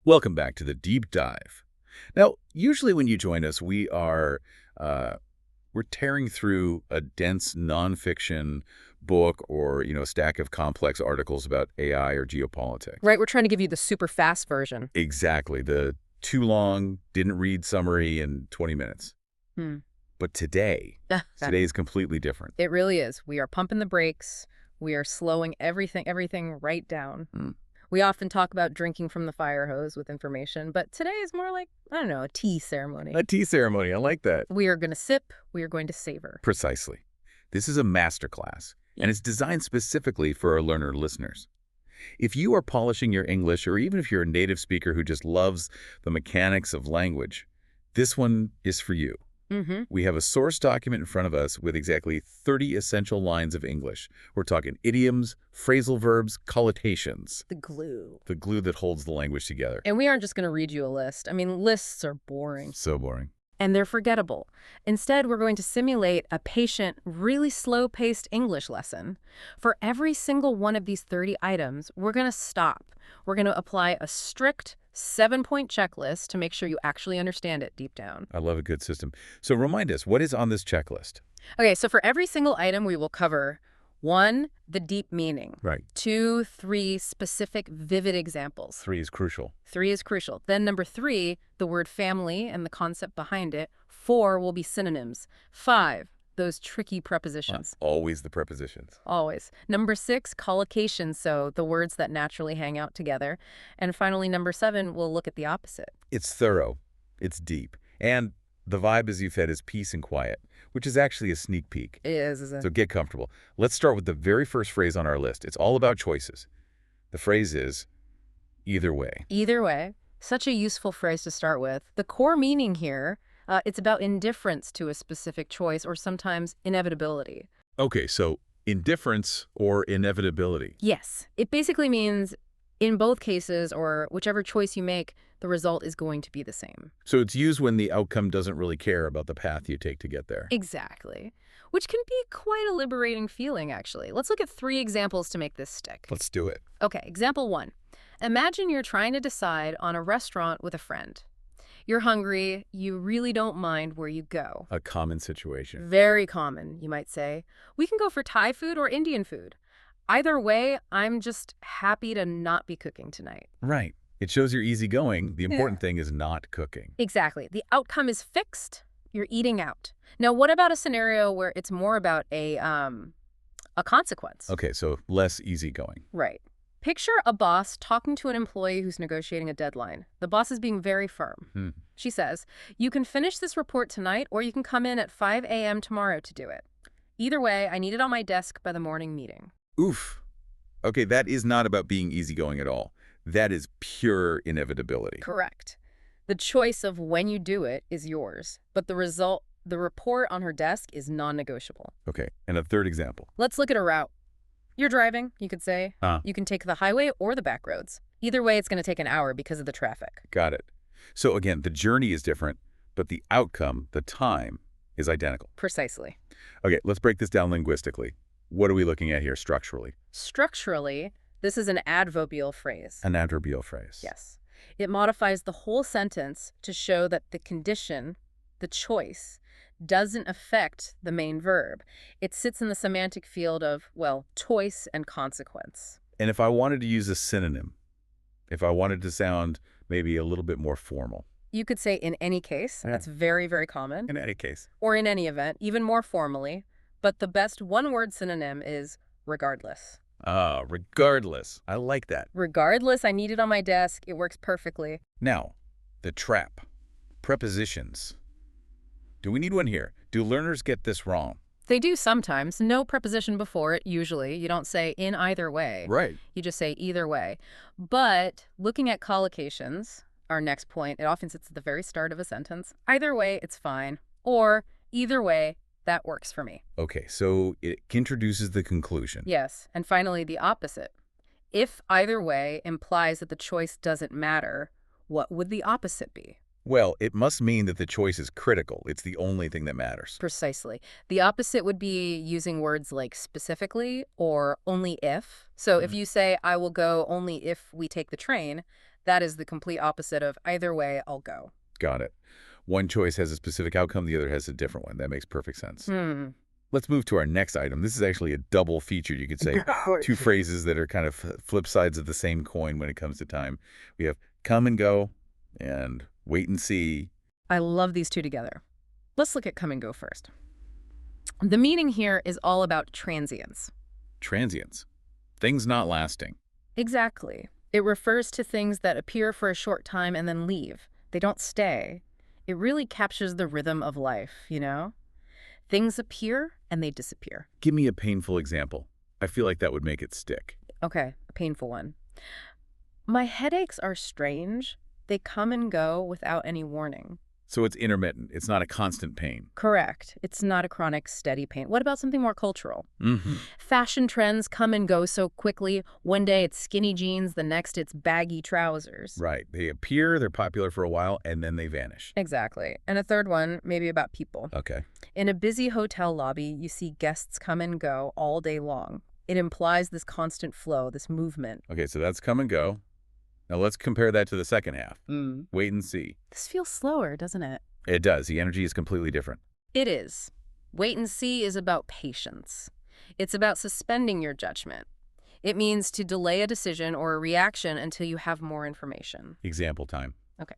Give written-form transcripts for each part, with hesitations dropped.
Welcome back to the Deep Dive. Now, usually when you join us, we're tearing through a dense nonfiction book or, a stack of complex articles about AI or geopolitics. Right, we're trying to give you the super fast version. Exactly. The too long, didn't read summary in 20 minutes. But today is completely different. It really is. We are pumping the brakes. We are slowing everything right down. We often talk about drinking from the fire hose with information, but today is more like, I don't know, a tea ceremony. A tea ceremony. I like that. We are going to sip. We are going to savor. Precisely. This is a masterclass, and it's designed specifically for our learner listeners. If you are polishing your English, or even if you're a native speaker who just loves the mechanics of language, this one is for you. We have a source document in front of us with exactly 30 essential lines of English. We're talking idioms, phrasal verbs, collocations. The glue. The glue that holds the language together. And we aren't just going to read you a list. I mean, lists are boring. So boring. And they're forgettable. Instead, we're going to simulate a patient, really slow-paced English lesson. For every single one of these 30 items, we're going to stop. We're going to apply a strict 7-point checklist to make sure you actually understand it deep down. I love a good system. So remind us, what is on this checklist? Okay, so for every single item, we will cover 1, the deep meaning. Right. 2, 3, specific, vivid examples. 3 is crucial. 3 is crucial. Then number 3, the word family and the concept behind it. 4 will be synonyms. 5, those tricky prepositions. Always the prepositions. Always. Number 6, collocations, so the words that naturally hang out together. And finally, number 7, we'll look at the opposite. It's thorough. It's deep. And the vibe, as you said, is peace and quiet, which is actually a sneak peek. It is, isn't it? So get comfortable. Let's start with the very first phrase on our list. It's all about choices. The phrase is, either way. Either way. Such a useful phrase to start with. The core meaning here, it's about indifference to a specific choice or sometimes inevitability. Okay, so indifference or inevitability. Yes. It basically means in both cases or whichever choice you make, the result is going to be the same. So it's used when the outcome doesn't really care about the path you take to get there. Exactly. Which can be quite a liberating feeling, actually. Let's look at 3 examples to make this stick. Let's do it. Okay, example 1. Imagine you're trying to decide on a restaurant with a friend. You're hungry. You really don't mind where you go. A common situation. Very common, you might say. We can go for Thai food or Indian food. Either way, I'm just happy to not be cooking tonight. Right. It shows you're easygoing. The important thing is not cooking. Exactly. The outcome is fixed. You're eating out. Now, what about a scenario where it's more about a consequence? Okay, so less easygoing. Right. Picture a boss talking to an employee who's negotiating a deadline. The boss is being very firm. She says, you can finish this report tonight or you can come in at 5 a.m. tomorrow to do it. Either way, I need it on my desk by the morning meeting. Oof. Okay, that is not about being easygoing at all. That is pure inevitability. Correct. The choice of when you do it is yours, but the report on her desk is non-negotiable. Okay, and a third example. Let's look at a route. You're driving, you could say. You can take the highway or the back roads. Either way, it's going to take an hour because of the traffic. Got it. So again, the journey is different, but the outcome, the time, is identical. Precisely. Okay, let's break this down linguistically. What are we looking at here structurally? Structurally, this is an adverbial phrase. An adverbial phrase. Yes. It modifies the whole sentence to show that the condition, the choice, doesn't affect the main verb. It sits in the semantic field of, well, choice and consequence. And if I wanted to use a synonym, if I wanted to sound maybe a little bit more formal? You could say in any case. That's very, very common. In any case. Or in any event, even more formally. But the best one-word synonym is regardless. Ah, regardless. I like that. Regardless, I need it on my desk. It works perfectly. Now, the trap. Prepositions. Do we need one here? Do learners get this wrong? They do sometimes. No preposition before it, usually. You don't say in either way. Right. You just say either way. But looking at collocations, our next point, it often sits at the very start of a sentence. Either way, it's fine. Or either way, that works for me. Okay, so it introduces the conclusion. Yes. And finally, the opposite. If either way implies that the choice doesn't matter, what would the opposite be? Well, it must mean that the choice is critical. It's the only thing that matters. Precisely. The opposite would be using words like specifically or only if. So if you say, I will go only if we take the train, That is the complete opposite of either way, I'll go. Got it. One choice has a specific outcome, the other has a different one. That makes perfect sense. Let's move to our next item. This is actually a double feature, you could say. Two phrases that are kind of flip sides of the same coin when it comes to time. We have come and go and wait and see. I love these two together. Let's look at come and go first. The meaning here is all about transience. Transience. Things not lasting. Exactly. It refers to things that appear for a short time and then leave. They don't stay. It really captures the rhythm of life, you know? Things appear and they disappear. Give me a painful example. I feel like that would make it stick. Okay, a painful one. My headaches are strange. They come and go without any warning. So it's intermittent. It's not a constant pain. Correct. It's not a chronic, steady pain. What about something more cultural? Fashion trends come and go so quickly. One day it's skinny jeans, the next it's baggy trousers. Right. They appear, they're popular for a while, and then they vanish. Exactly. And a third one, maybe about people. Okay. In a busy hotel lobby, you see guests come and go all day long. It implies this constant flow, this movement. Okay, so that's come and go. Now let's compare that to the second half. Wait and see. This feels slower, doesn't it? It does. The energy is completely different. It is. Wait and see is about patience. It's about suspending your judgment. It means to delay a decision or a reaction until you have more information. Example time. Okay.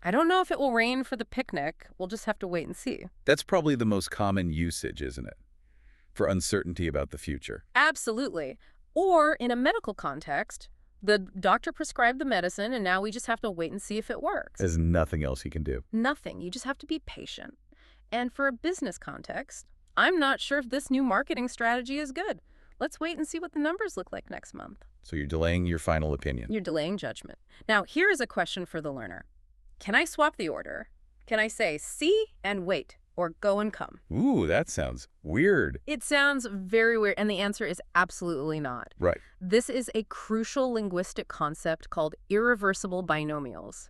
I don't know if it will rain for the picnic. We'll just have to wait and see. That's probably the most common usage, isn't it? For uncertainty about the future. Absolutely. Or in a medical context, the doctor prescribed the medicine, and now we just have to wait and see if it works. There's nothing else he can do. Nothing. You just have to be patient. And for a business context, I'm not sure if this new marketing strategy is good. Let's wait and see what the numbers look like next month. So you're delaying your final opinion. You're delaying judgment. Now, here is a question for the learner. Can I swap the order? Can I say see and wait, or go and come? Ooh, that sounds weird. It sounds very weird, and the answer is absolutely not. Right. This is a crucial linguistic concept called irreversible binomials.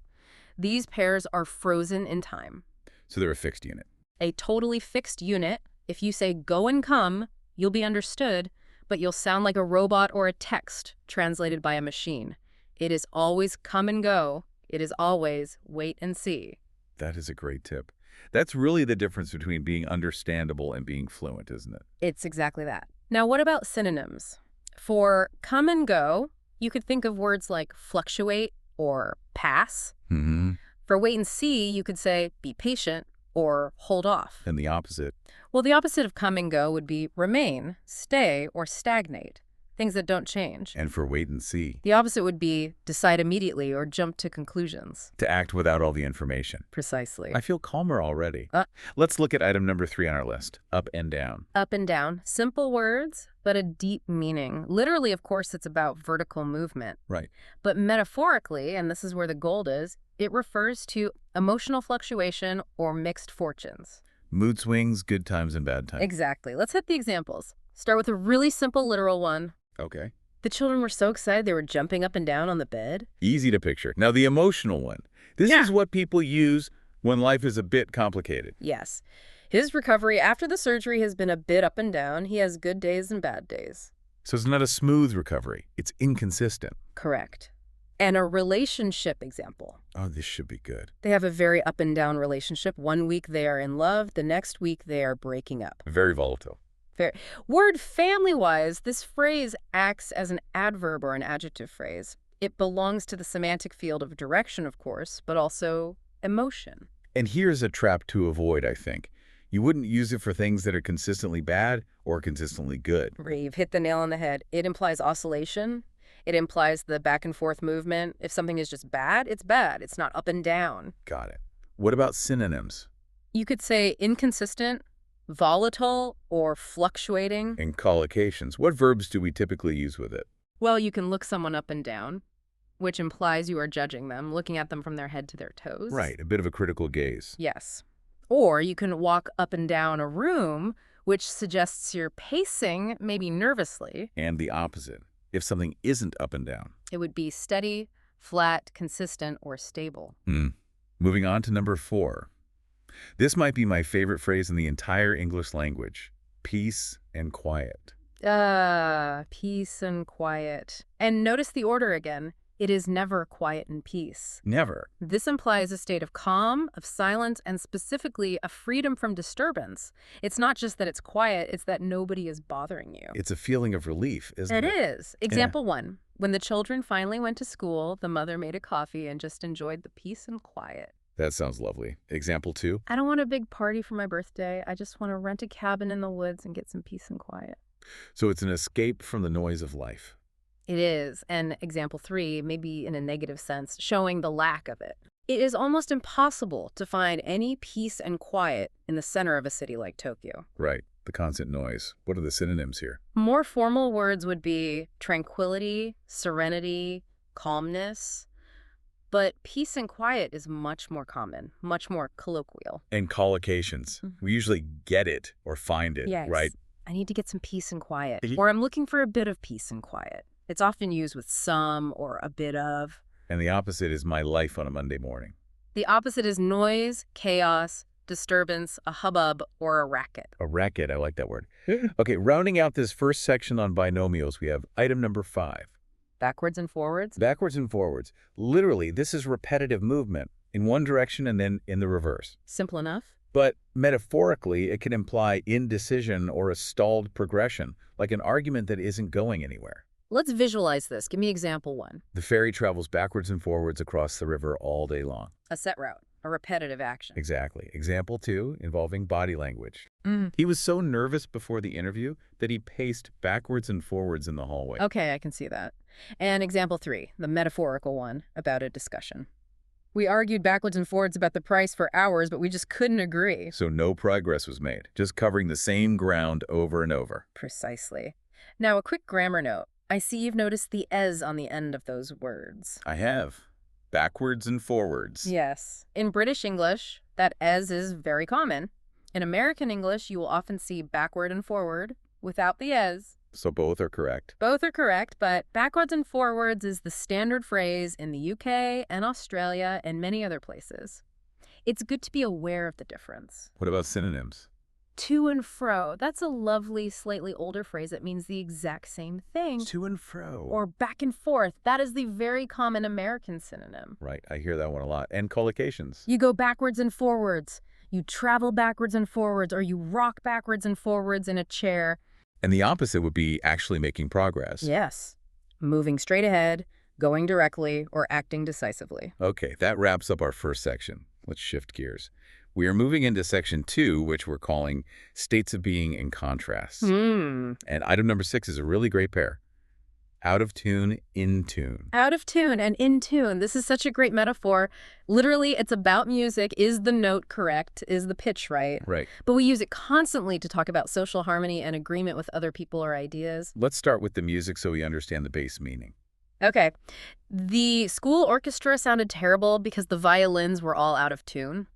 These pairs are frozen in time. So they're a fixed unit. A totally fixed unit. If you say go and come, you'll be understood, but you'll sound like a robot or a text translated by a machine. It is always come and go. It is always wait and see. That is a great tip. That's really the difference between being understandable and being fluent, isn't it? It's exactly that. Now, what about synonyms? For come and go, you could think of words like fluctuate or pass. For wait and see, you could say be patient or hold off. And the opposite? Well, the opposite of come and go would be remain, stay, or stagnate. Things that don't change. And for wait and see? The opposite would be decide immediately or jump to conclusions. To act without all the information. Precisely. I feel calmer already. Let's look at item number 3 on our list, up and down. Up and down. Simple words, but a deep meaning. Literally, of course, it's about vertical movement. Right. But metaphorically, and this is where the gold is, it refers to emotional fluctuation or mixed fortunes. Mood swings, good times and bad times. Exactly. Let's hit the examples. Start with a really simple literal one. Okay. The children were so excited they were jumping up and down on the bed. Easy to picture. Now, the emotional one. This is what people use when life is a bit complicated. Yes. His recovery after the surgery has been a bit up and down. He has good days and bad days. So it's not a smooth recovery. It's inconsistent. Correct. And a relationship example. Oh, this should be good. They have a very up and down relationship. One week they are in love. The next week they are breaking up. Very volatile. Fair. Word family-wise, this phrase acts as an adverb or an adjective phrase. It belongs to the semantic field of direction, of course, but also emotion. And here's a trap to avoid, I think. You wouldn't use it for things that are consistently bad or consistently good. You've hit the nail on the head. It implies oscillation. It implies the back and forth movement. If something is just bad, it's bad. It's not up and down. Got it. What about synonyms? You could say inconsistent, volatile, or fluctuating. And collocations. What verbs do we typically use with it? Well, you can look someone up and down, which implies you are judging them, looking at them from their head to their toes. Right, a bit of a critical gaze. Yes. Or you can walk up and down a room, which suggests you're pacing, maybe nervously. And the opposite. If something isn't up and down. It would be steady, flat, consistent, or stable. Moving on to number 4. This might be my favorite phrase in the entire English language. Peace and quiet. Peace and quiet. And notice the order again. It is never quiet and peace. Never. This implies a state of calm, of silence, and specifically a freedom from disturbance. It's not just that it's quiet, it's that nobody is bothering you. It's a feeling of relief, isn't it? It is. Example 1. When the children finally went to school, the mother made a coffee and just enjoyed the peace and quiet. That sounds lovely. Example 2. I don't want a big party for my birthday. I just want to rent a cabin in the woods and get some peace and quiet. So it's an escape from the noise of life. It is. And example 3, maybe in a negative sense, showing the lack of it. It is almost impossible to find any peace and quiet in the center of a city like Tokyo. Right. The constant noise. What are the synonyms here? More formal words would be tranquility, serenity, calmness. But peace and quiet is much more common, much more colloquial. And collocations. We usually get it or find it, Yes. right? I need to get some peace and quiet. Or I'm looking for a bit of peace and quiet. It's often used with some or a bit of. And the opposite is my life on a Monday morning. The opposite is noise, chaos, disturbance, a hubbub, or a racket. A racket, I like that word. Okay, rounding out this first section on binomials, we have item number 5. Backwards and forwards? Backwards and forwards. Literally, this is repetitive movement in one direction and then in the reverse. Simple enough. But metaphorically, it can imply indecision or a stalled progression, like an argument that isn't going anywhere. Let's visualize this. Give me example 1. The ferry travels backwards and forwards across the river all day long. A set route, a repetitive action. Exactly. Example 2, involving body language. He was so nervous before the interview that he paced backwards and forwards in the hallway. Okay, I can see that. And example 3, the metaphorical one, about a discussion. We argued backwards and forwards about the price for hours, but we just couldn't agree. So no progress was made, just covering the same ground over and over. Precisely. Now, a quick grammar note. I see you've noticed the "es" on the end of those words. I have. Backwards and forwards. Yes. In British English, that "es" is very common. In American English, you will often see backward and forward without the "es." So both are correct. Both are correct, but backwards and forwards is the standard phrase in the UK and Australia and many other places. It's good to be aware of the difference. What about synonyms? To and fro. That's a lovely, slightly older phrase that means the exact same thing. To and fro. Or back and forth. That is the very common American synonym. Right, I hear that one a lot. And collocations. You go backwards and forwards. You travel backwards and forwards, or you rock backwards and forwards in a chair. And the opposite would be actually making progress. Yes. Moving straight ahead, going directly, or acting decisively. Okay, that wraps up our first section. Let's shift gears. We are moving into section 2, which we're calling states of being and contrasts. And item number 6 is a really great pair. Out of tune, in tune. Out of tune and in tune. This is such a great metaphor. Literally, it's about music. Is the note correct? Is the pitch right? Right. But we use it constantly to talk about social harmony and agreement with other people or ideas. Let's start with the music so we understand the base meaning. Okay. The school orchestra sounded terrible because the violins were all out of tune.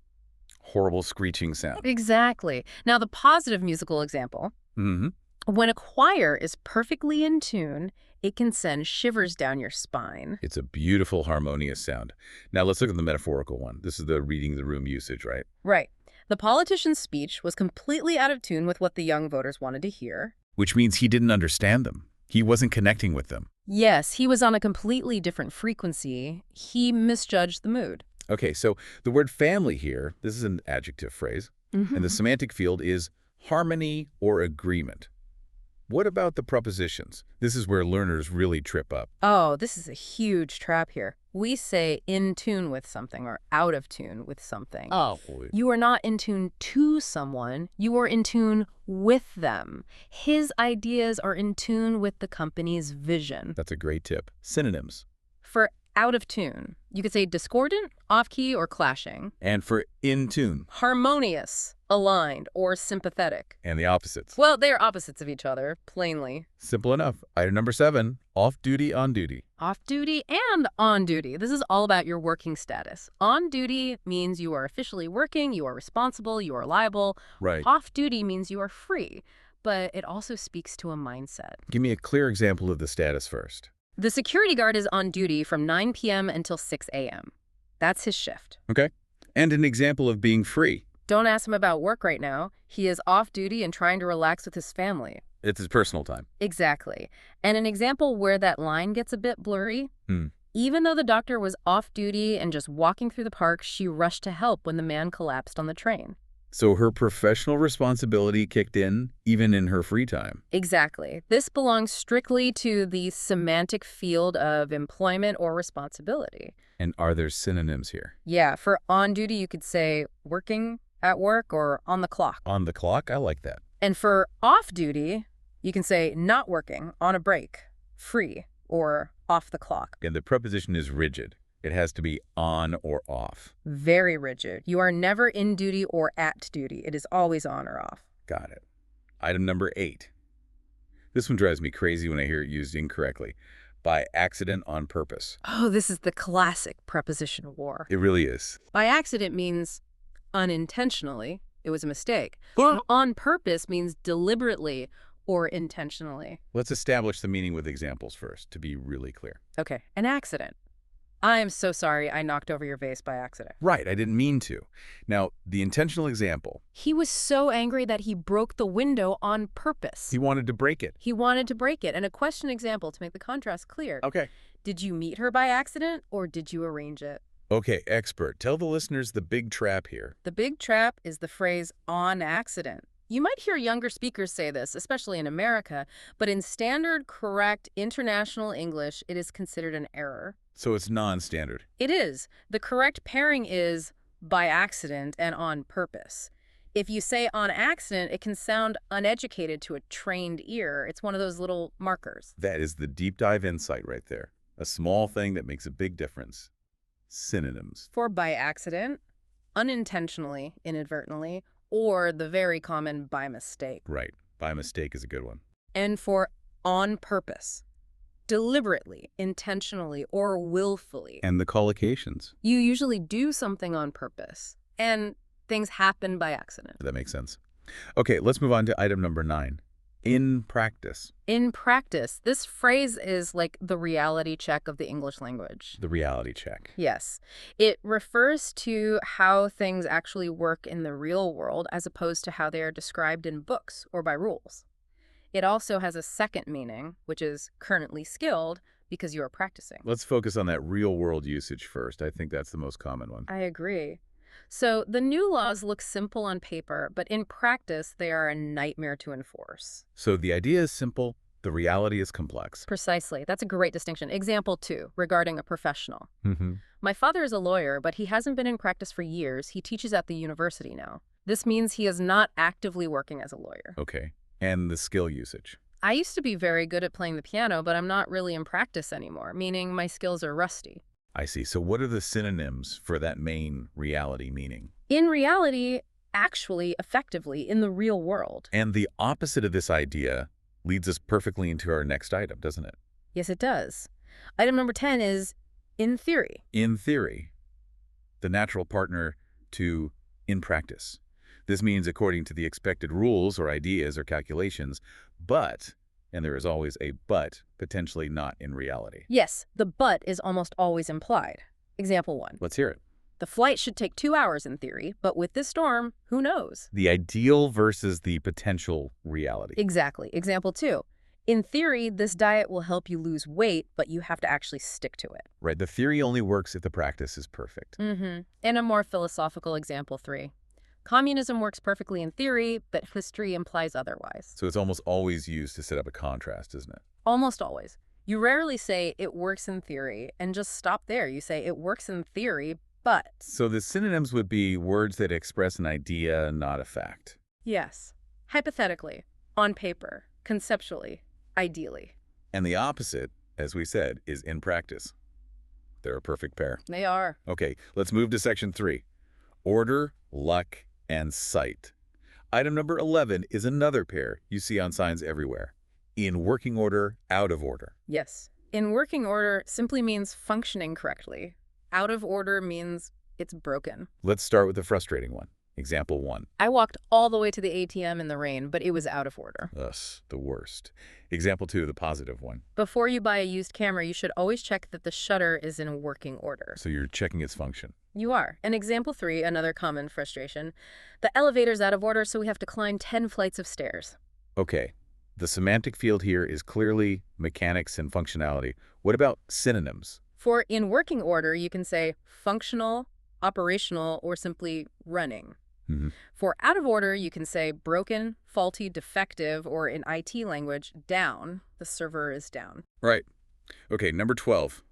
Horrible screeching sound. Exactly. Now, the positive musical example. When a choir is perfectly in tune, it can send shivers down your spine. It's a beautiful, harmonious sound. Now let's look at the metaphorical one. This is the reading the room usage, right? Right. The politician's speech was completely out of tune with what the young voters wanted to hear. Which means he didn't understand them. He wasn't connecting with them. Yes, he was on a completely different frequency. He misjudged the mood. Okay, so the word family here, this is an adjective phrase, and the semantic field is harmony or agreement. What about the prepositions? This is where learners really trip up. Oh, this is a huge trap here. We say in tune with something or out of tune with something. Oh. You are not in tune to someone. You are in tune with them. His ideas are in tune with the company's vision. That's a great tip. Synonyms. For out of tune, you could say discordant, off-key, or clashing. And for in tune. Harmonious, aligned, or sympathetic. And the opposites. Well, they are opposites of each other, plainly. Simple enough. Item number 7, off-duty, on-duty. Off-duty and on-duty. This is all about your working status. On-duty means you are officially working, you are responsible, you are liable. Right. Off-duty means you are free, but it also speaks to a mindset. Give me a clear example of the status first. The security guard is on duty from 9 p.m. until 6 a.m. That's his shift. Okay. And an example of being free. Don't ask him about work right now. He is off duty and trying to relax with his family. It's his personal time. Exactly. And an example where that line gets a bit blurry, Even though the doctor was off duty and just walking through the park, she rushed to help when the man collapsed on the train. So her professional responsibility kicked in, even in her free time. Exactly. This belongs strictly to the semantic field of employment or responsibility. And are there synonyms here? Yeah, for on duty, you could say working at work or on the clock. On the clock? I like that. And for off duty, you can say not working, on a break, free, or off the clock. And the preposition is rigid. It has to be on or off. Very rigid. You are never in duty or at duty. It is always on or off. Got it. Item number 8. This one drives me crazy when I hear it used incorrectly. By accident, on purpose. Oh, this is the classic preposition war. It really is. By accident means unintentionally. It was a mistake. On purpose means deliberately or intentionally. Let's establish the meaning with examples first, to be really clear. Okay, an accident. I am so sorry I knocked over your vase by accident. Right, I didn't mean to. Now, the intentional example. He was so angry that he broke the window on purpose. He wanted to break it. He wanted to break it. And a question example to make the contrast clear. Okay. Did you meet her by accident or did you arrange it? Okay, expert. Tell the listeners the big trap here. The big trap is the phrase on accident. You might hear younger speakers say this, especially in America, but in standard, correct, international English, it is considered an error. So it's non-standard. It is. The correct pairing is by accident and on purpose. If you say on accident, it can sound uneducated to a trained ear. It's one of those little markers. That is the deep dive insight right there. A small thing that makes a big difference. Synonyms. For by accident, unintentionally, inadvertently, or the very common by mistake. Right. By mistake is a good one. And for on purpose, deliberately, intentionally, or willfully. And the collocations. You usually do something on purpose, and things happen by accident. That makes sense. Okay, let's move on to item number 9. In practice. In practice, this phrase is like the reality check of the English language. The reality check. Yes. It refers to how things actually work in the real world as opposed to how they are described in books or by rules. It also has a second meaning, which is currently skilled because you are practicing. Let's focus on that real-world usage first. I think that's the most common one. I agree. So the new laws look simple on paper, but in practice, they are a nightmare to enforce. So the idea is simple. The reality is complex. Precisely. That's a great distinction. Example 2, regarding a professional. My father is a lawyer, but he hasn't been in practice for years. He teaches at the university now. This means he is not actively working as a lawyer. Okay. And the skill usage. I used to be very good at playing the piano, but I'm not really in practice anymore, meaning my skills are rusty. I see. So what are the synonyms for that main reality meaning? In reality, actually, effectively, in the real world. And the opposite of this idea leads us perfectly into our next item, doesn't it? Yes, it does. Item number 10 is in theory. In theory. The natural partner to in practice. This means according to the expected rules or ideas or calculations, but, and there is always a but, potentially not in reality. Yes, the but is almost always implied. Example 1. Let's hear it. The flight should take 2 hours in theory, but with this storm, who knows? The ideal versus the potential reality. Exactly. Example 2. In theory, this diet will help you lose weight, but you have to actually stick to it. Right. The theory only works if the practice is perfect. And a more philosophical example 3. Communism works perfectly in theory, but history implies otherwise. So it's almost always used to set up a contrast, isn't it? Almost always. You rarely say it works in theory and just stop there. You say it works in theory, but. So the synonyms would be words that express an idea, not a fact. Yes. Hypothetically, on paper, conceptually, ideally. And the opposite, as we said, is in practice. They're a perfect pair. They are. Okay, let's move to section 3. Order, luck, and sight. Item number 11 is another pair you see on signs everywhere. In working order, out of order. Yes. In working order simply means functioning correctly. Out of order means it's broken. Let's start with the frustrating one. Example 1. I walked all the way to the ATM in the rain, but it was out of order. Ugh, the worst. Example 2, the positive one. Before you buy a used camera, you should always check that the shutter is in working order. So you're checking its function. You are. And example 3, another common frustration. The elevator's out of order, so we have to climb 10 flights of stairs. Okay. The semantic field here is clearly mechanics and functionality. What about synonyms For in working order, you can say functional, operational, or simply running. Hmm. For out of order, you can say broken, faulty, defective, or in IT language, down. The server is down. Right. Okay, number 12.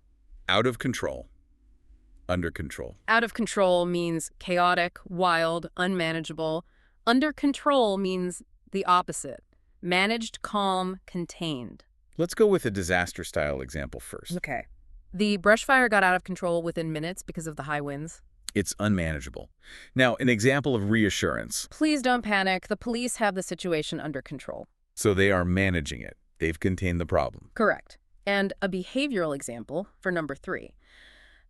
Out of control. Under control. Out of control means chaotic, wild, unmanageable. Under control means the opposite. Managed, calm, contained. Let's go with a disaster-style example first. Okay. The brush fire got out of control within minutes because of the high winds. It's unmanageable. Now, an example of reassurance. Please don't panic. The police have the situation under control. So they are managing it. They've contained the problem. Correct. And a behavioral example for number 3.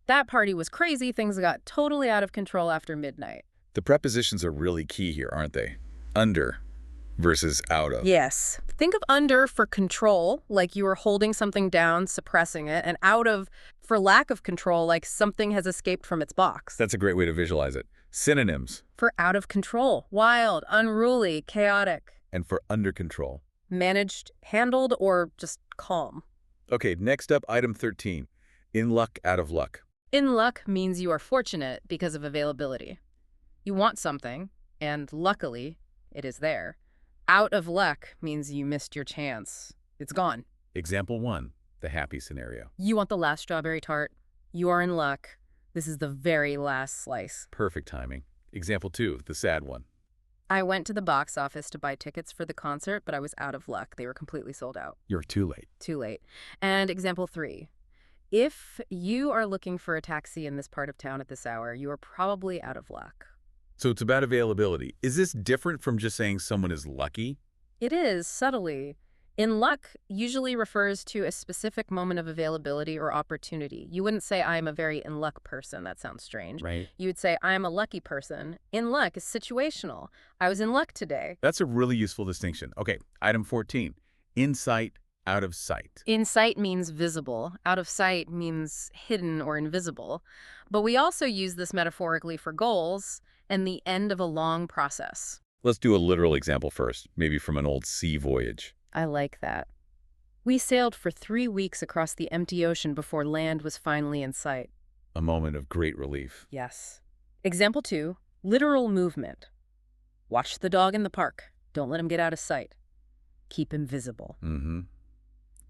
That party was crazy. Things got totally out of control after midnight. The prepositions are really key here, aren't they? Under versus out of. Yes. Think of under for control, like you are holding something down, suppressing it, and out of for lack of control, like something has escaped from its box. That's a great way to visualize it. Synonyms. For out of control, wild, unruly, chaotic. And for under control. Managed, handled, or just calm. Okay, next up, item 13. In luck, out of luck. In luck means you are fortunate because of availability. You want something, and luckily, it is there. Out of luck means you missed your chance. It's gone. Example 1, the happy scenario. You want the last strawberry tart. You are in luck. This is the very last slice. Perfect timing. Example 2, the sad one. I went to the box office to buy tickets for the concert, but I was out of luck. They were completely sold out. You're too late. Too late. And example 3. If you are looking for a taxi in this part of town at this hour, you are probably out of luck. So it's about availability. Is this different from just saying someone is lucky? It is, subtly. In luck usually refers to a specific moment of availability or opportunity. You wouldn't say, I am a very in luck person. That sounds strange. Right. You would say, I am a lucky person. In luck is situational. I was in luck today. That's a really useful distinction. Okay, item 14. In sight, out of sight. In sight means visible. Out of sight means hidden or invisible. But we also use this metaphorically for goals and the end of a long process. Let's do a literal example first, maybe from an old sea voyage. I like that. We sailed for 3 weeks across the empty ocean before land was finally in sight. A moment of great relief. Yes. Example 2, literal movement. Watch the dog in the park. Don't let him get out of sight. Keep him visible. Mm-hmm.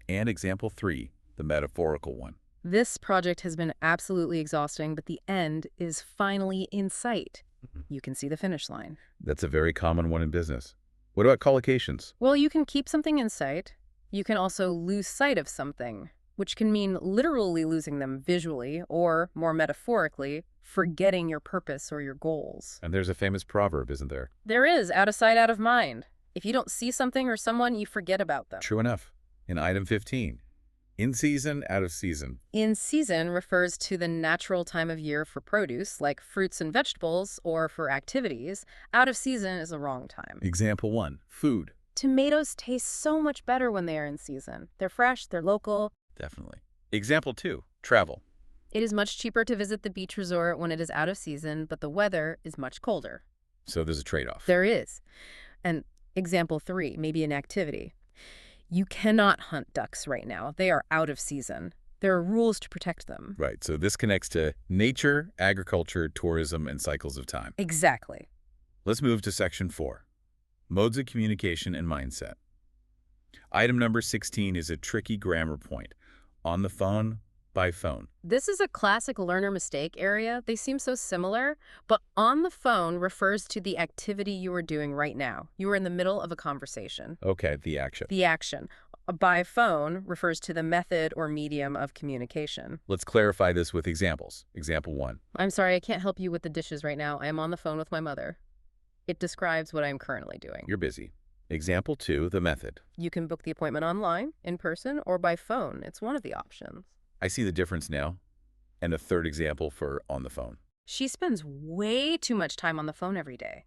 And example 3, the metaphorical one. This project has been absolutely exhausting, but the end is finally in sight. You can see the finish line. That's a very common one in business. What about collocations? Well, you can keep something in sight. You can also lose sight of something, which can mean literally losing them visually, or more metaphorically, forgetting your purpose or your goals. And there's a famous proverb, isn't there? There is, out of sight, out of mind. If you don't see something or someone, you forget about them. True enough. In item 15, in season, out of season. In season refers to the natural time of year for produce, like fruits and vegetables, or for activities. Out of season is the wrong time. Example 1, food. Tomatoes taste so much better when they are in season. They're fresh, they're local. Definitely. Example 2, travel. It is much cheaper to visit the beach resort when it is out of season, but the weather is much colder. So there's a trade-off. There is. And example 3, maybe an activity. You cannot hunt ducks right now. They are out of season. There are rules to protect them. Right, so this connects to nature, agriculture, tourism, and cycles of time. Exactly. Let's move to section 4, modes of communication and mindset. Item number 16 is a tricky grammar point. On the phone, by phone. This is a classic learner mistake area. They seem so similar, but on the phone refers to the activity you are doing right now. You are in the middle of a conversation. Okay, the action. The action. By phone refers to the method or medium of communication. Let's clarify this with examples. Example 1. I'm sorry, I can't help you with the dishes right now. I am on the phone with my mother. It describes what I am currently doing. You're busy. Example 2, the method. You can book the appointment online, in person, or by phone. It's one of the options. I see the difference now. And a third example for on the phone. She spends way too much time on the phone every day.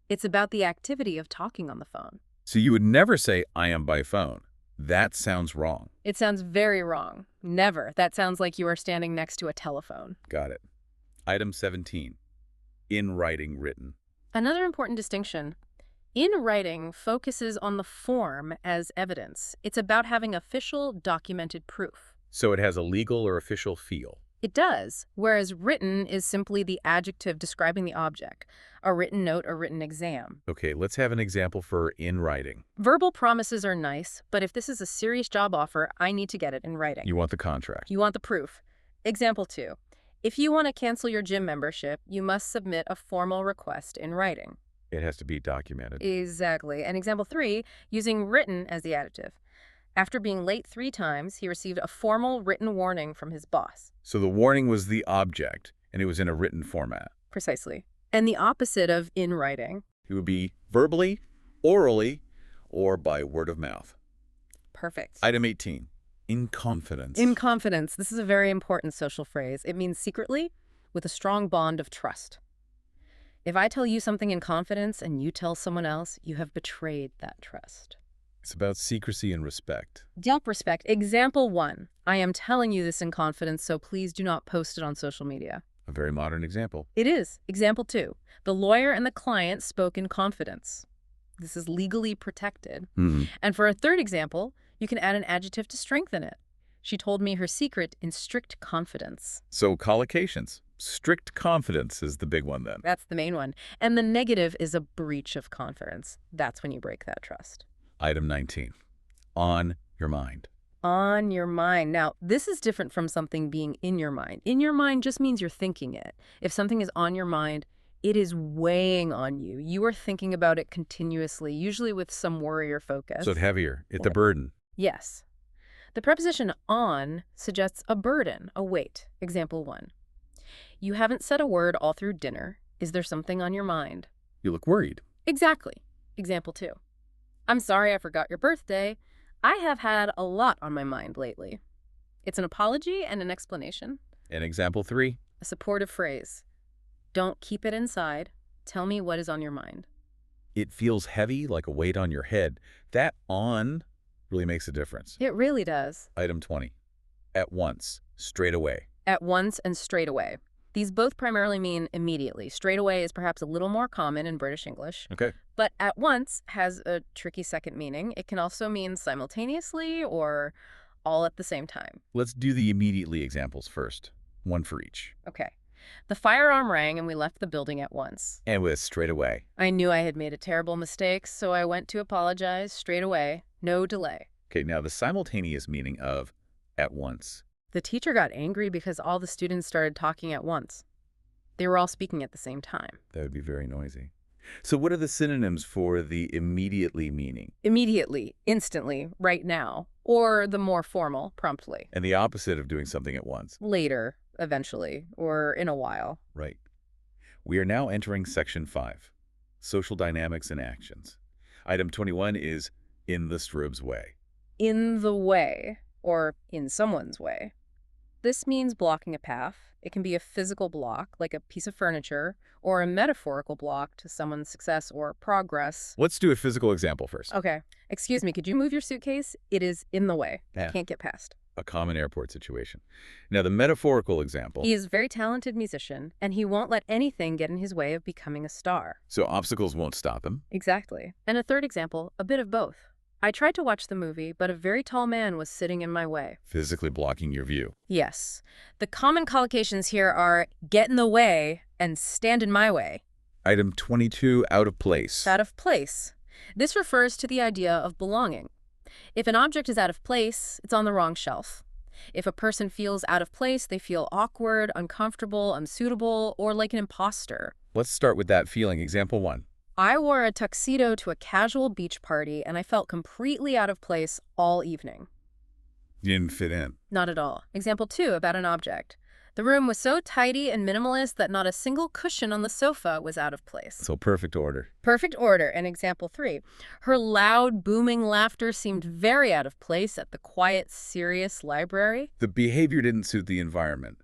It's about the activity of talking on the phone. So you would never say, I am by phone. That sounds wrong. It sounds very wrong. Never. That sounds like you are standing next to a telephone. Got it. Item 17, in writing, written. Another important distinction. In writing focuses on the form as evidence. It's about having official, documented proof. So it has a legal or official feel. It does, whereas written is simply the adjective describing the object, a written note, a written exam. Okay, let's have an example for in writing. Verbal promises are nice, but if this is a serious job offer, I need to get it in writing. You want the contract. You want the proof. Example 2. If you want to cancel your gym membership, you must submit a formal request in writing. It has to be documented. Exactly. And example 3, using written as the adjective. After being late 3 times, he received a formal written warning from his boss. So the warning was the object, and it was in a written format. Precisely. And the opposite of in writing. It would be verbally, orally, or by word of mouth. Perfect. Item 18, in confidence. In confidence. This is a very important social phrase. It means secretly, with a strong bond of trust. If I tell you something in confidence and you tell someone else, you have betrayed that trust. It's about secrecy and respect. Deep respect. Example 1. I am telling you this in confidence, so please do not post it on social media. A very modern example. It is. Example 2. The lawyer and the client spoke in confidence. This is legally protected. And for a third example, you can add an adjective to strengthen it. She told me her secret in strict confidence. So collocations. Strict confidence is the big one then. That's the main one. And the negative is a breach of confidence. That's when you break that trust. Item 19, on your mind. On your mind. Now, this is different from something being in your mind. In your mind just means you're thinking it. If something is on your mind, it is weighing on you. You are thinking about it continuously, usually with some worry or focus. So it's heavier. It's a burden. Yes. The preposition on suggests a burden, a weight. Example 1. You haven't said a word all through dinner. Is there something on your mind? You look worried. Exactly. Example 2. I'm sorry I forgot your birthday. I have had a lot on my mind lately. It's an apology and an explanation. And example 3. A supportive phrase. Don't keep it inside. Tell me what is on your mind. It feels heavy, like a weight on your head. That on really makes a difference. It really does. Item 20, at once, straight away. At once and straight away. These both primarily mean immediately. Straight away is perhaps a little more common in British English. Okay. But at once has a tricky second meaning. It can also mean simultaneously or all at the same time. Let's do the immediately examples first. One for each. Okay. The fire alarm rang and we left the building at once. And with straight away. I knew I had made a terrible mistake, so I went to apologize straight away. No delay. Okay, now the simultaneous meaning of at once. The teacher got angry because all the students started talking at once. They were all speaking at the same time. That would be very noisy. So what are the synonyms for the immediately meaning? Immediately, instantly, right now, or the more formal, promptly. And the opposite of doing something at once? Later, eventually, or in a while. Right. We are now entering Section 5, Social Dynamics and Actions. Item 21 is in the Strib's way. In the way, or in someone's way. This means blocking a path. It can be a physical block, like a piece of furniture, or a metaphorical block to someone's success or progress. Let's do a physical example first. Okay. Excuse me, could you move your suitcase? It is in the way. Yeah. Can't get past. A common airport situation. Now, the metaphorical example. He is a very talented musician, and he won't let anything get in his way of becoming a star. So obstacles won't stop him. Exactly. And a third example, a bit of both. I tried to watch the movie, but a very tall man was sitting in my way. Physically blocking your view. Yes. The common collocations here are get in the way and stand in my way. Item 22, out of place. Out of place. This refers to the idea of belonging. If an object is out of place, it's on the wrong shelf. If a person feels out of place, they feel awkward, uncomfortable, unsuitable, or like an imposter. Let's start with that feeling. Example 1. I wore a tuxedo to a casual beach party, and I felt completely out of place all evening. You didn't fit in. Not at all. Example 2, about an object. The room was so tidy and minimalist that not a single cushion on the sofa was out of place. So perfect order. Perfect order. And example 3, her loud, booming laughter seemed very out of place at the quiet, serious library. The behavior didn't suit the environment.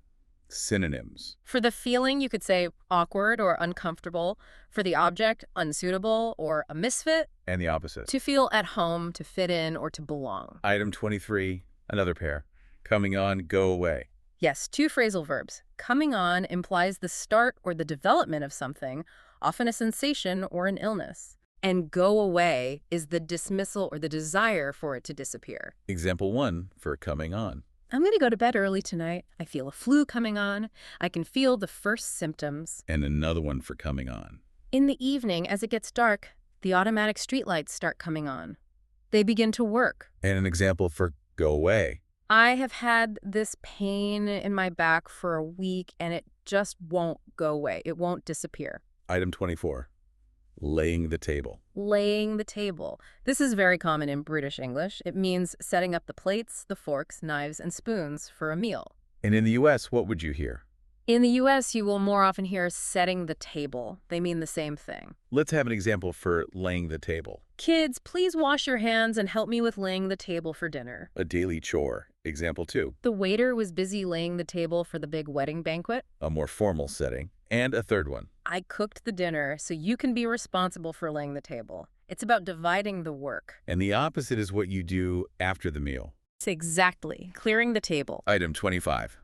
Synonyms. For the feeling, you could say awkward or uncomfortable. For the object, unsuitable or a misfit. And the opposite. To feel at home, to fit in, or to belong. Item 23, another pair. Coming on, go away. Yes, 2 phrasal verbs. Coming on implies the start or the development of something, often a sensation or an illness. And go away is the dismissal or the desire for it to disappear. Example 1 for coming on. I'm going to go to bed early tonight. I feel a flu coming on. I can feel the first symptoms. And another one for coming on. In the evening, as it gets dark, the automatic streetlights start coming on. They begin to work. And an example for go away. I have had this pain in my back for a week, and it just won't go away. It won't disappear. Item 24. Laying the table. Laying the table. This is very common in British English. It means setting up the plates, the forks, knives, and spoons for a meal. And in the U.S., what would you hear? In the U.S., you will more often hear setting the table. They mean the same thing. Let's have an example for laying the table. Kids, please wash your hands and help me with laying the table for dinner. A daily chore. Example 2. The waiter was busy laying the table for the big wedding banquet. A more formal setting. And a third one. I cooked the dinner, so you can be responsible for laying the table. It's about dividing the work. And the opposite is what you do after the meal. It's exactly. Clearing the table. Item 25.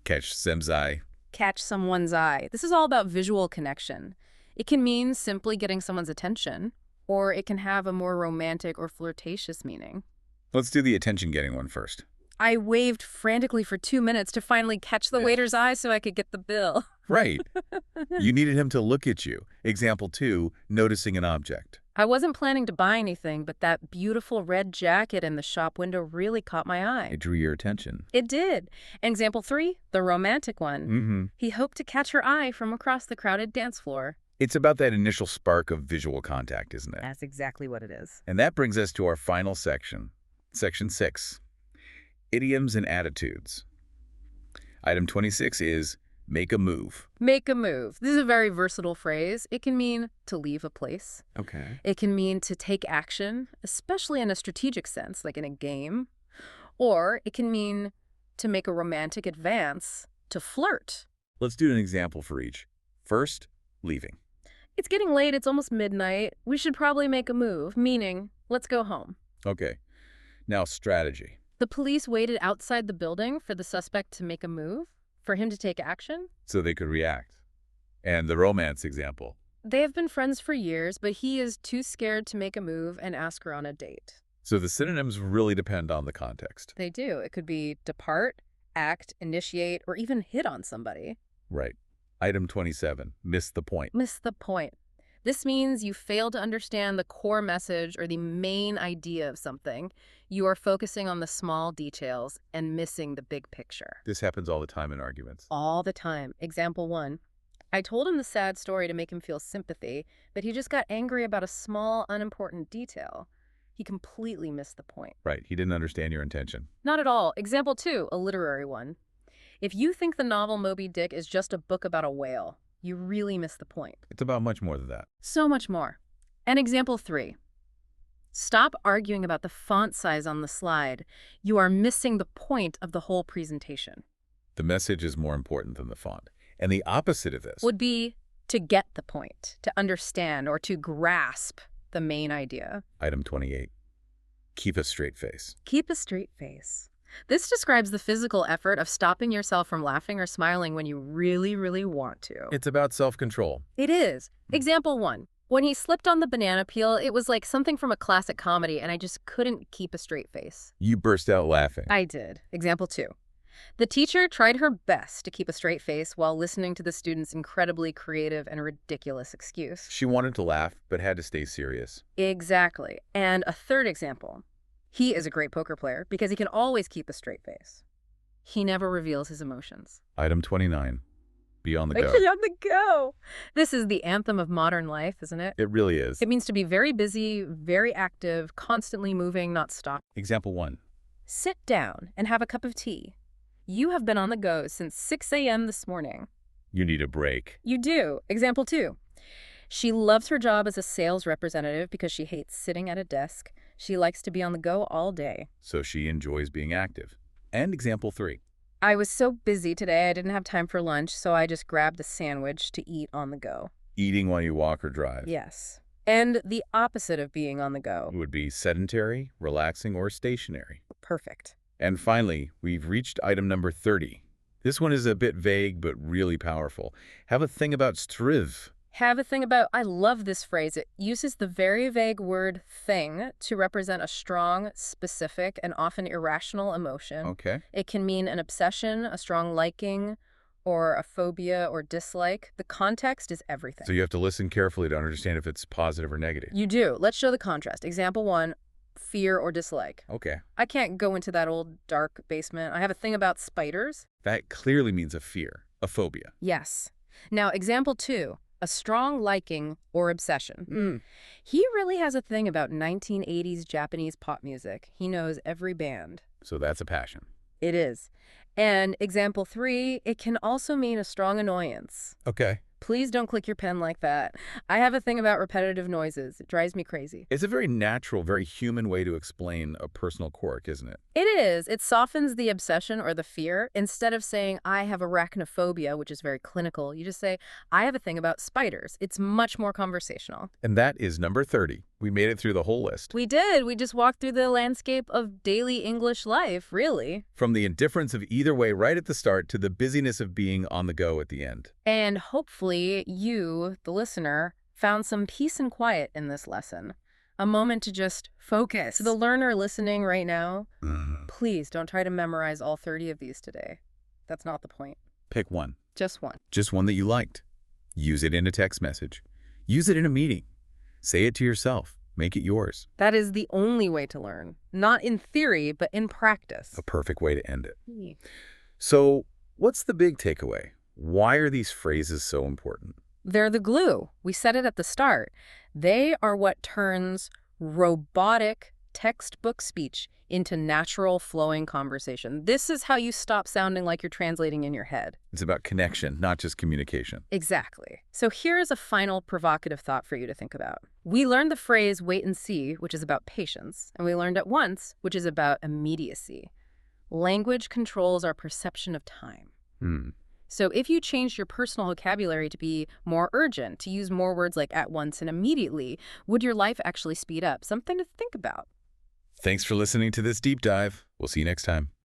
Catch someone's eye. Catch someone's eye. This is all about visual connection. It can mean simply getting someone's attention, or it can have a more romantic or flirtatious meaning. Let's do the attention-getting one first. I waved frantically for 2 minutes to finally catch the waiter's eye so I could get the bill. Right. You needed him to look at you. Example 2, noticing an object. I wasn't planning to buy anything, but that beautiful red jacket in the shop window really caught my eye. It drew your attention. It did. Example 3, the romantic one. He hoped to catch her eye from across the crowded dance floor. It's about that initial spark of visual contact, isn't it? That's exactly what it is. And that brings us to our final section. Section 6. Idioms and attitudes. Item 26 is make a move. Make a move. This is a very versatile phrase. It can mean to leave a place. Okay. It can mean to take action, especially in a strategic sense, like in a game. Or it can mean to make a romantic advance, to flirt. Let's do an example for each. First, leaving. It's getting late. It's almost midnight. We should probably make a move, meaning let's go home. Okay. Now, strategy. The police waited outside the building for the suspect to make a move, for him to take action. So they could react. And the romance example. They have been friends for years, but he is too scared to make a move and ask her on a date. So the synonyms really depend on the context. They do. It could be depart, act, initiate, or even hit on somebody. Right. Item 27, miss the point. Miss the point. This means you fail to understand the core message or the main idea of something. You are focusing on the small details and missing the big picture. This happens all the time in arguments. All the time. Example 1. I told him the sad story to make him feel sympathy, but he just got angry about a small, unimportant detail. He completely missed the point. Right. He didn't understand your intention. Not at all. Example 2, a literary one. If you think the novel Moby Dick is just a book about a whale, you really miss the point. It's about much more than that. So much more. And example 3. Stop arguing about the font size on the slide. You are missing the point of the whole presentation. The message is more important than the font. And the opposite of this Would be to get the point, to understand, or to grasp the main idea. Item 28. Keep a straight face. Keep a straight face. This describes the physical effort of stopping yourself from laughing or smiling when you really, really want to. It's about self-control. It is. Example 1. When he slipped on the banana peel, it was like something from a classic comedy, and I just couldn't keep a straight face. You burst out laughing. I did. Example 2. The teacher tried her best to keep a straight face while listening to the student's incredibly creative and ridiculous excuse. She wanted to laugh, but had to stay serious. Exactly. And a third example. He is a great poker player because he can always keep a straight face. He never reveals his emotions. Item 29. Be on the go. On the go. This is the anthem of modern life, isn't it? It really is. It means to be very busy, very active, constantly moving, not stop. Example 1. Sit down and have a cup of tea. You have been on the go since 6 a.m. this morning. You need a break. You do. Example 2. She loves her job as a sales representative because she hates sitting at a desk. She likes to be on the go all day. So she enjoys being active. And example 3. I was so busy today I didn't have time for lunch, so I just grabbed a sandwich to eat on the go. Eating while you walk or drive. Yes. And the opposite of being on the go. Would be sedentary, relaxing, or stationary. Perfect. And finally, we've reached item number 30. This one is a bit vague, but really powerful. Have a thing about striv. Have a thing about, I love this phrase. It uses the very vague word thing to represent a strong, specific, and often irrational emotion. Okay. It can mean an obsession, a strong liking, or a phobia or dislike. The context is everything. So you have to listen carefully to understand if it's positive or negative. You do. Let's show the contrast. Example 1, fear or dislike. Okay. I can't go into that old dark basement. I have a thing about spiders. That clearly means a fear, a phobia. Yes. Now, example 2, a strong liking or obsession. He really has a thing about 1980s Japanese pop music. He knows every band. So that's a passion. It is. And example 3, it can also mean a strong annoyance. Okay. Please don't click your pen like that. I have a thing about repetitive noises. It drives me crazy. It's a very natural, very human way to explain a personal quirk, isn't it? It is. It softens the obsession or the fear. Instead of saying, I have arachnophobia, which is very clinical, you just say, I have a thing about spiders. It's much more conversational. And that is number 30. We made it through the whole list. We did. We just walked through the landscape of daily English life, really. From the indifference of either way right at the start to the busyness of being on the go at the end. And hopefully you, the listener, found some peace and quiet in this lesson. A moment to just focus. To the learner listening right now, please don't try to memorize all 30 of these today. That's not the point. Pick one. Just one. Just one that you liked. Use it in a text message. Use it in a meeting. Say it to yourself. Make it yours. That is the only way to learn. Not in theory, but in practice. A perfect way to end it. So, what's the big takeaway? Why are these phrases so important? They're the glue. We said it at the start. They are what turns robotic textbook speech into natural flowing conversation. This is how you stop sounding like you're translating in your head. It's about connection, not just communication. Exactly. So here's a final provocative thought for you to think about. We learned the phrase wait and see, which is about patience, and we learned at once, which is about immediacy. Language controls our perception of time. So if you changed your personal vocabulary to be more urgent, to use more words like at once and immediately, would your life actually speed up? Something to think about. Thanks for listening to this deep dive. We'll see you next time.